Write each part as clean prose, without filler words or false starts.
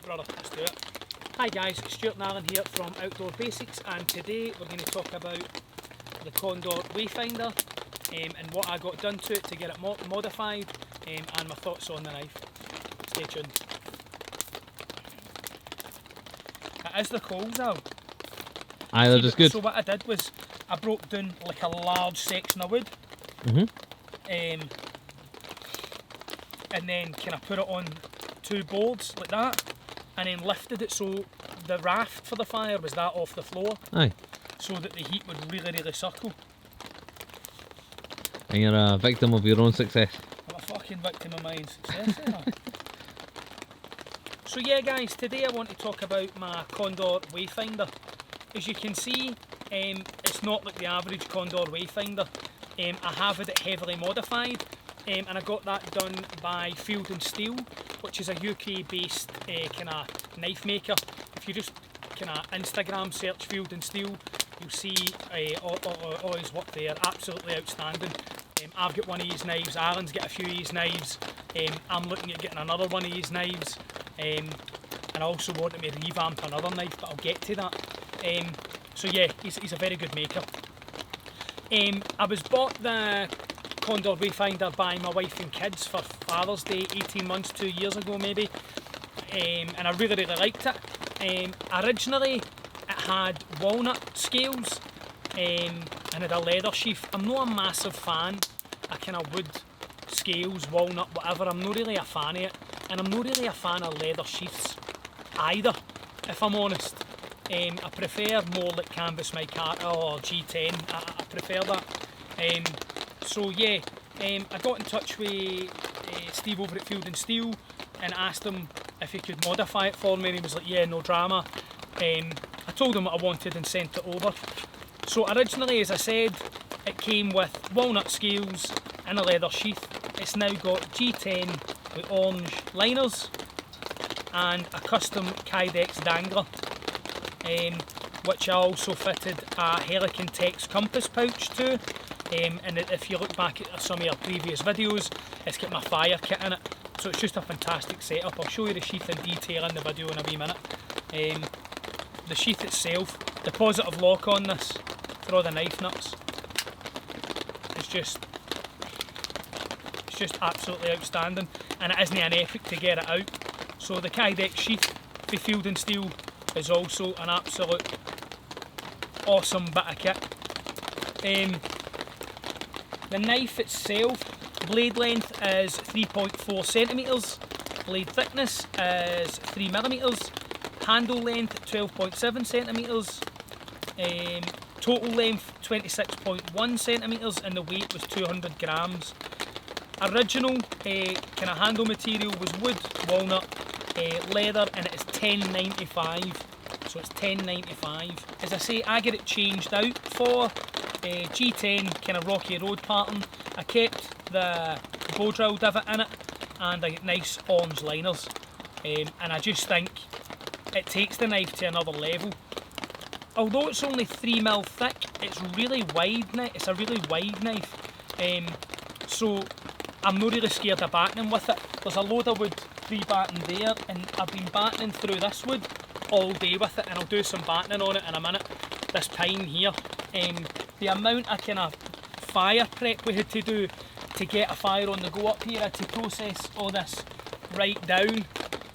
Right brother, let's do it. Hi guys, Stuart and Alan here from Outdoor Basics, and today we're going to talk about the Condor Wayfinder and what I got done to it to get it modified, and my thoughts on the knife. Stay tuned. It is the coals though. Aye, they're just good. So what I did was I broke down like a large section of wood, and then kind of put it on two boards like that, and then lifted it so the raft for the fire was that off the floor. Aye. So that the heat would really circle. And you're a victim of your own success. I'm a fucking victim of my own success. So yeah guys, today I want to talk about my Condor Wayfinder. As you can see, it's not like the average Condor Wayfinder. I have had it heavily modified, and I got that done by Field & Steel, which is a UK based kind of knife maker. If you just kind of Instagram search Field & Steel, you'll see all his work there. Absolutely outstanding. I've got one of his knives, Alan's got a few of his knives, I'm looking at getting another one of his knives, and I also want to revamp another knife, but I'll get to that. So yeah, he's a very good maker. I was bought the Condor Wayfinder by my wife and kids for Father's Day 18 months, 2 years ago maybe, and I really liked it. Originally it had walnut scales and had a leather sheath. I'm not a massive fan of kind of wood scales, walnut, whatever. I'm not really a fan of it, and I'm not really a fan of leather sheaths either, if I'm honest. I prefer more like canvas micarta or G10. I prefer that. So yeah, I got in touch with Steve over at Field & Steel and asked him if he could modify it for me, and he was like, yeah, no drama. I told him what I wanted and sent it over. So originally, as I said, it came with walnut scales and a leather sheath. It's now got G10 with orange liners and a custom Kydex dangler, which I also fitted a Helican Tex compass pouch to. And if you look back at some of your previous videos, it's got my fire kit in it, so it's just a fantastic setup. I'll show you the sheath in detail in the video in a wee minute. The sheath itself, the positive lock on this for all the knife nuts, it's just absolutely outstanding, and it isn't an epic to get it out. So the Kydex sheath for Field & Steel is also an absolute awesome bit of kit. The knife itself, blade length is 3.4 centimetres, blade thickness is 3mm, handle length 12.7 centimetres, total length 26.1 centimetres, and the weight was 200 grams. Original kind of handle material was wood, walnut, leather, and it is $10.95. So it's $10.95. As I say, I get it changed out for G10 kind of rocky road pattern. I kept the bow drill divot in it, and I get nice orange liners, and I just think it takes the knife to another level. Although it's only 3mm thick, it's really wide. It's a really wide knife, so I'm not really scared of battening with it. There's a load of wood pre-battened there, and I've been battening through this wood all day with it, and I'll do some battening on it in a minute. This pine here, the amount of kind of fire prep we had to do to get a fire on the go up here, to process all this right down,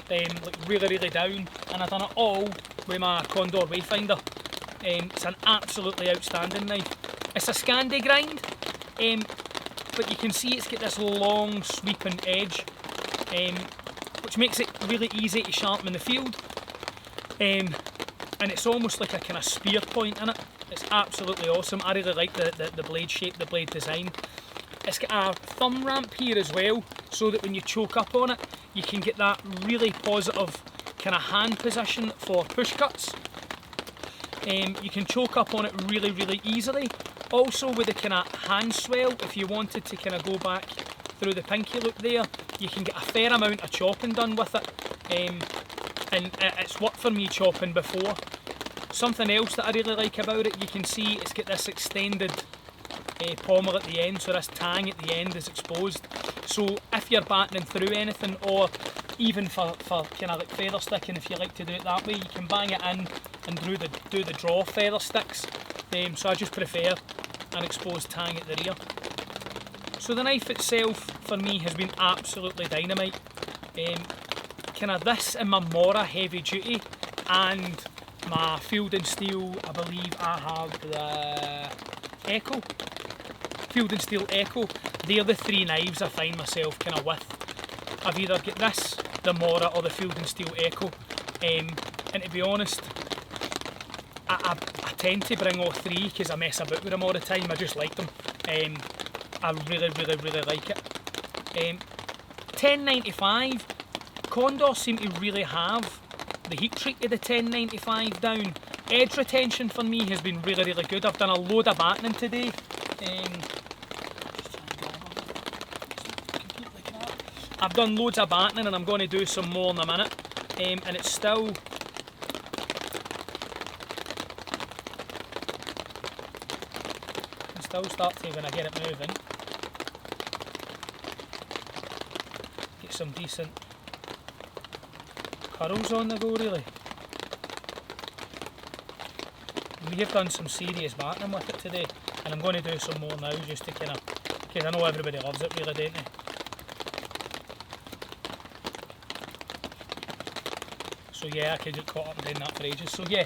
like really down, and I've done it all with my Condor Wayfinder. It's an absolutely outstanding knife. It's a Scandi grind, but you can see it's got this long sweeping edge, which makes it really easy to sharpen in the field, and it's almost like a kind of spear point in it. It's absolutely awesome. I really like the blade shape, the blade design. It's got a thumb ramp here as well, so that when you choke up on it, you can get that really positive kind of hand position for push cuts. You can choke up on it really easily. Also with the kind of hand swell, if you wanted to kind of go back through the pinky loop there, you can get a fair amount of chopping done with it. And it's worked for me chopping before. Something else that I really like about it, you can see it's got this extended pommel at the end, so this tang at the end is exposed. So if you're battening through anything, or even for kind of like feather sticking, if you like to do it that way, you can bang it in and do the draw feather sticks. So I just prefer an exposed tang at the rear. So the knife itself for me has been absolutely dynamite. Kind of this and my Mora heavy duty and my Field and Steel, I believe I have the Echo. Field and Steel Echo. They're the three knives I find myself kind of with. I've either got this, the Mora, or the Field and Steel Echo. And to be honest, I tend to bring all three because I mess about with them all the time. I just like them. I really like it. $10.95. Condor seem to really have the heat treat of the $10.95 down. Edge retention for me has been really good. I've done a load of battening today. I've done loads of battening and I'm going to do some more in a minute. And it's still... I can still start to when I get it moving. Get some decent curls on the go really. We have done some serious battening with it today and I'm going to do some more now just to kind of, because I know everybody loves it really, don't they? So yeah, I could get caught up in doing that for ages. So yeah,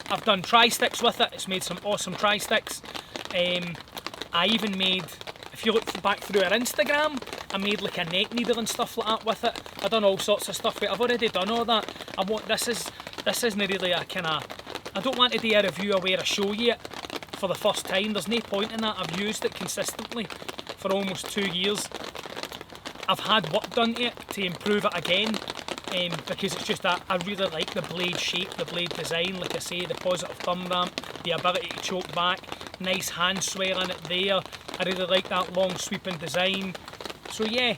I've done tri-sticks with it. It's made some awesome tri-sticks. I even made, if you look back through our Instagram, I made like a neck needle and stuff like that with it. I've done all sorts of stuff with it. I've already done all that. This isn't really a kind of, I don't want to do a review of where I show you it for the first time. There's no point in that. I've used it consistently for almost 2 years. I've had work done to it to improve it again. Because it's just that I really like the blade shape, the blade design, like I say, the positive thumb ramp, the ability to choke back, nice hand swell in it there. I really like that long sweeping design. So yeah,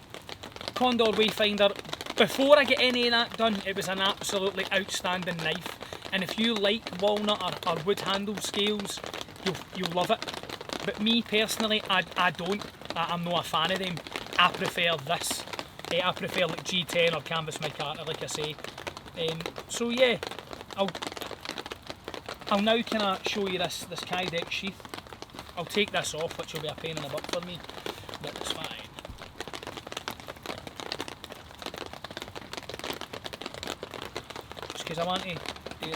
Condor Wayfinder, before I get any of that done, it was an absolutely outstanding knife. And if you like walnut or wood handle scales, you'll love it. But me personally, I don't. I'm not a fan of them. I prefer this. I prefer like G10 or Canvas Micarta, like I say. So yeah, I'll now kind of show you this Kydex sheath. I'll take this off, which will be a pain in the butt for me, but it's fine. Just because I want to do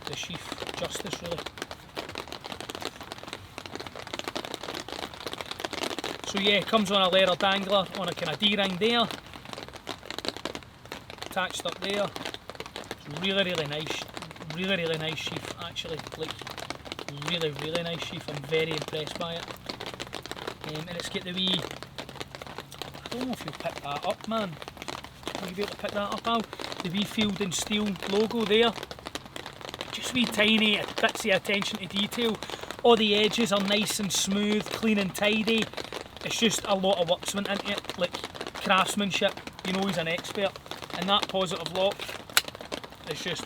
the sheath justice really. So yeah, it comes on a leather dangler on a kind of D-ring there, attached up there. It's really nice sheath actually, like really nice sheath. I'm very impressed by it. And it's got the wee, I don't know if you'll pick that up, man. Will you be able to pick that up, Al? The wee Field and Steel logo there. Just wee tiny bits of attention to detail. All the edges are nice and smooth, clean and tidy. It's just a lot of work's went into it, like craftsmanship. You know he's an expert. And that positive lock is just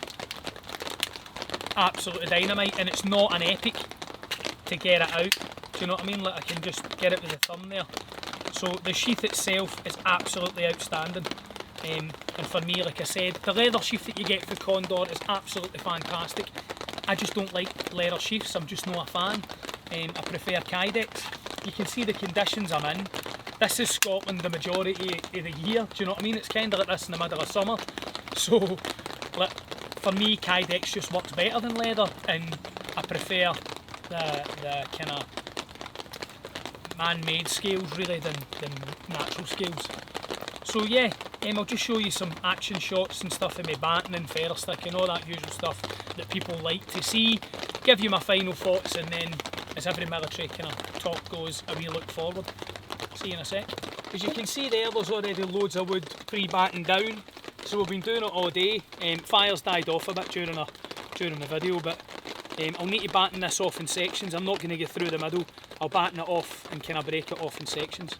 absolutely dynamite, and it's not an epic to get it out. Do you know what I mean? Like I can just get it with the thumb there. So the sheath itself is absolutely outstanding. And for me, like I said, the leather sheath that you get for Condor is absolutely fantastic. I just don't like leather sheaths, I'm just not a fan. I prefer Kydex. You can see the conditions I'm in. This is Scotland the majority of the year, do you know what I mean? It's kind of like this in the middle of summer. So, like, for me, Kydex just works better than leather, and I prefer the kind of man-made scales really than natural scales. So yeah, I'll just show you some action shots and stuff of me batting and feather stick and all that usual stuff that people like to see. Give you my final thoughts, and then, as every military kind of talk goes, a wee look forward. See you in a sec. As you can see there's already loads of wood pre-battened down, so we've been doing it all day. Fire's died off a bit during the video, but I'll need to batten this off in sections. I'm not going to get through the middle. I'll batten it off and kind of break it off in sections.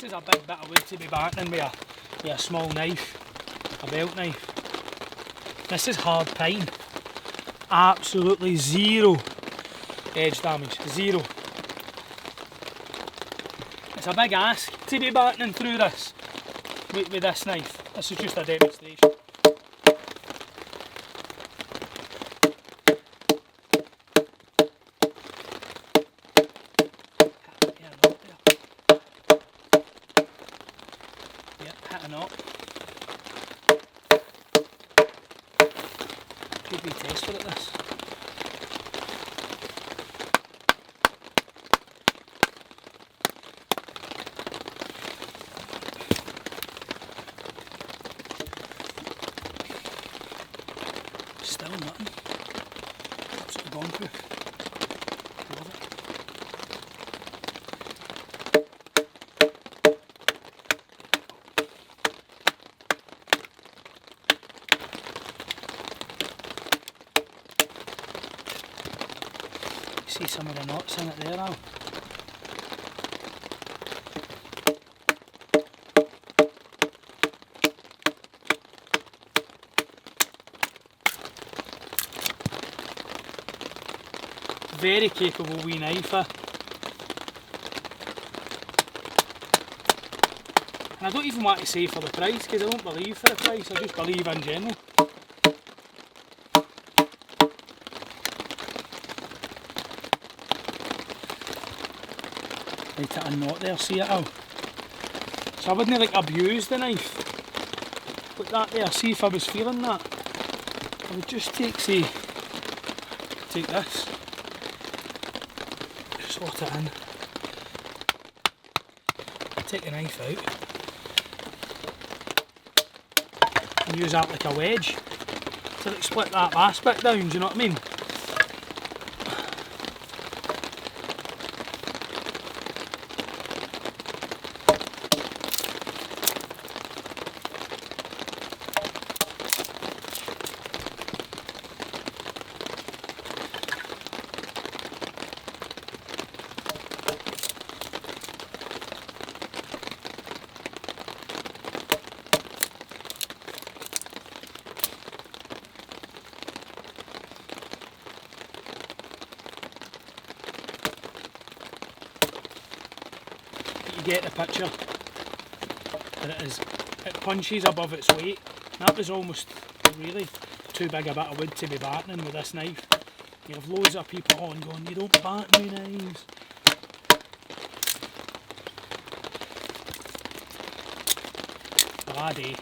is a big bit of wood to be battening with a small knife, a belt knife. This is hard pine. Absolutely zero edge damage, zero. It's a big ask to be battening through this with this knife. This is just a demonstration. Hit a knot. Good wee tester at this. Still nothing. Absolutely bomb-proof. Love it. See some of the knots in it there now. Very capable wee knife. And I don't even want to say for the price, because I don't believe for the price, I just believe in general. Right at a knot there, see it all. So I wouldn't like abuse the knife. Put that there, see if I was feeling that. I would just take this, slot it in, take the knife out, and use that like a wedge to like split that last bit down, do you know what I mean? You get the picture that it punches above its weight. That was almost really too big a bit of wood to be battening with this knife. You have loads of people on going, you don't batten with knives. Bloody.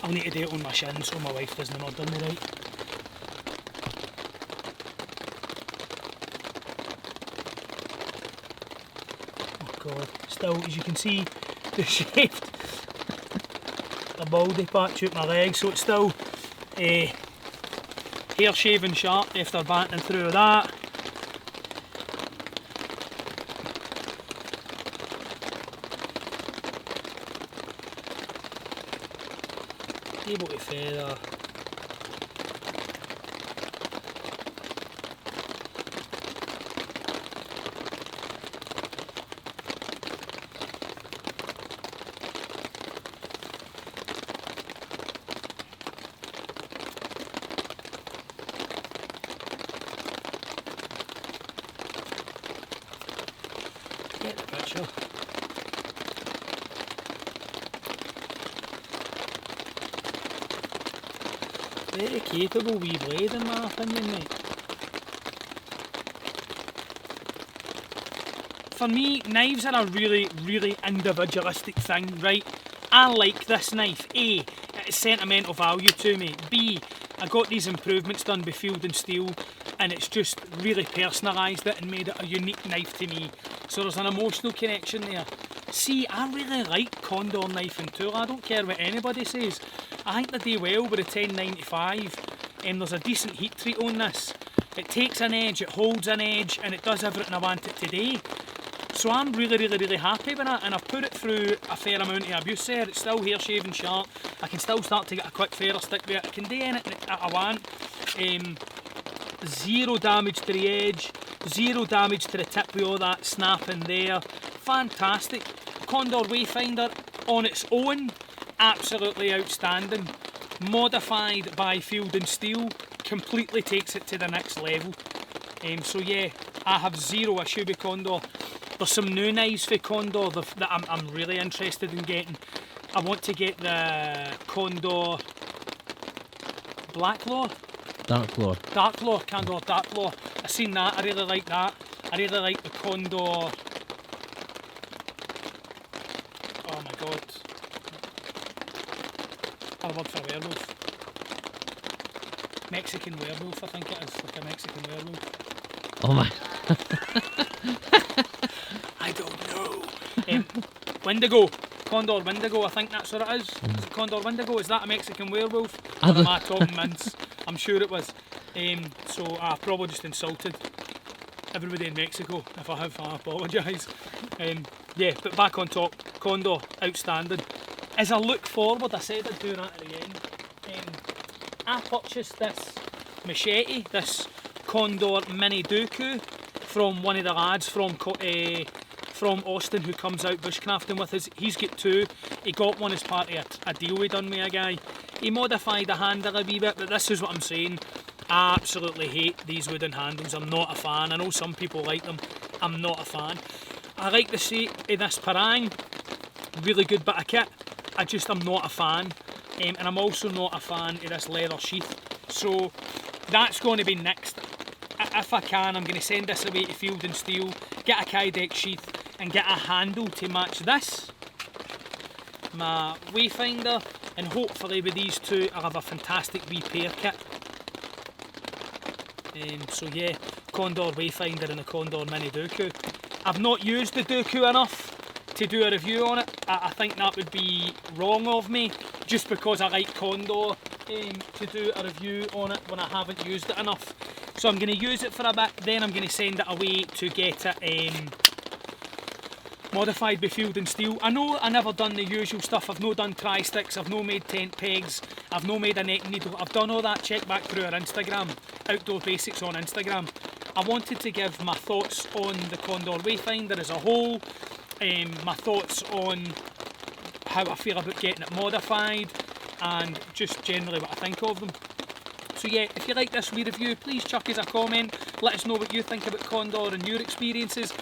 I'll need to do it on my shin so my wife doesn't order me right. Oh god, still as you can see the shaved, the baldy patch out my leg, so it's still hair shaving sharp after batting through that. Able to feather. Get the picture. Very capable wee blade in my opinion, mate. For me, knives are a really, really individualistic thing, right? I like this knife. A, it's sentimental value to me. B, I got these improvements done by Field and Steel and it's just really personalised it and made it a unique knife to me. So there's an emotional connection there. C, I really like Condor knife and tool. I don't care what anybody says. I think they do well with the 1095 and there's a decent heat treat on this. It takes an edge, it holds an edge and it does everything I want it to do. So I'm really happy with that and I've put it through a fair amount of abuse there. It's still hair shaving sharp. I can still start to get a quick ferro stick with it. I can do anything I want. zero damage to the edge, zero damage to the tip with all that snapping there. Fantastic. Condor Wayfinder on its own, absolutely outstanding. Modified by Field and Steel, completely takes it to the next level. So yeah, I have zero issue with Condor. There's some new knives for Condor that I'm really interested in getting. I want to get the Condor Blacklaw? Darklaw, Condor Darklaw. I've seen that, I really like that. I really like the Condor... Oh my god. Another word for werewolf. Mexican werewolf, I think it is, like a Mexican werewolf. Oh my. I don't know. Wendigo. Condor Wendigo, I think that's what it is. Is it Condor Wendigo? Is that a Mexican werewolf? Or am I talking mince? I'm sure it was. So I probably just insulted everybody in Mexico. If I have, I apologise. Yeah, but back on top, Condor, outstanding. As I look forward, I said I'd do that at the end. I purchased this machete, this Condor Mini Dooku, from one of the lads from Austin who comes out bushcrafting with us. He's got two. He got one as part of a deal we done with a guy. He modified the handle a wee bit, but this is what I'm saying. I absolutely hate these wooden handles. I'm not a fan. I know some people like them. I'm not a fan. I like the shape of this parang. Really good bit of kit. I'm not a fan. And I'm also not a fan of this leather sheath. So that's going to be next. If I can, I'm going to send this away to Field and Steel, get a Kydex sheath and get a handle to match this, my Wayfinder, and hopefully with these two I'll have a fantastic repair kit. So yeah, Condor Wayfinder and the Condor Mini Dooku. I've not used the Dooku enough to do a review on it. I think that would be wrong of me, just because I like Condor, to do a review on it when I haven't used it enough. So I'm going to use it for a bit, then I'm going to send it away to get it modified by Field and Steel. I know I never done the usual stuff. I've no done tri-sticks, I've no made tent pegs, I've no made a neck needle. I've done all that. Check back through our Instagram, Outdoor Basics on Instagram. I wanted to give my thoughts on the Condor Wayfinder as a whole, my thoughts on how I feel about getting it modified, and just generally what I think of them. So yeah, if you like this wee review, please chuck us a comment. Let us know what you think about Condor and your experiences.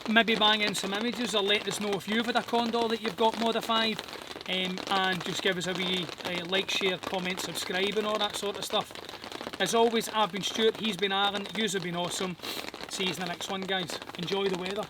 Maybe bang in some images, or let us know if you've had a Condor that you've got modified. And just give us a wee like, share, comment, subscribe and all that sort of stuff. As always, I've been Stuart, he's been Aaron, yous have been awesome. See you in the next one, guys. Enjoy the weather.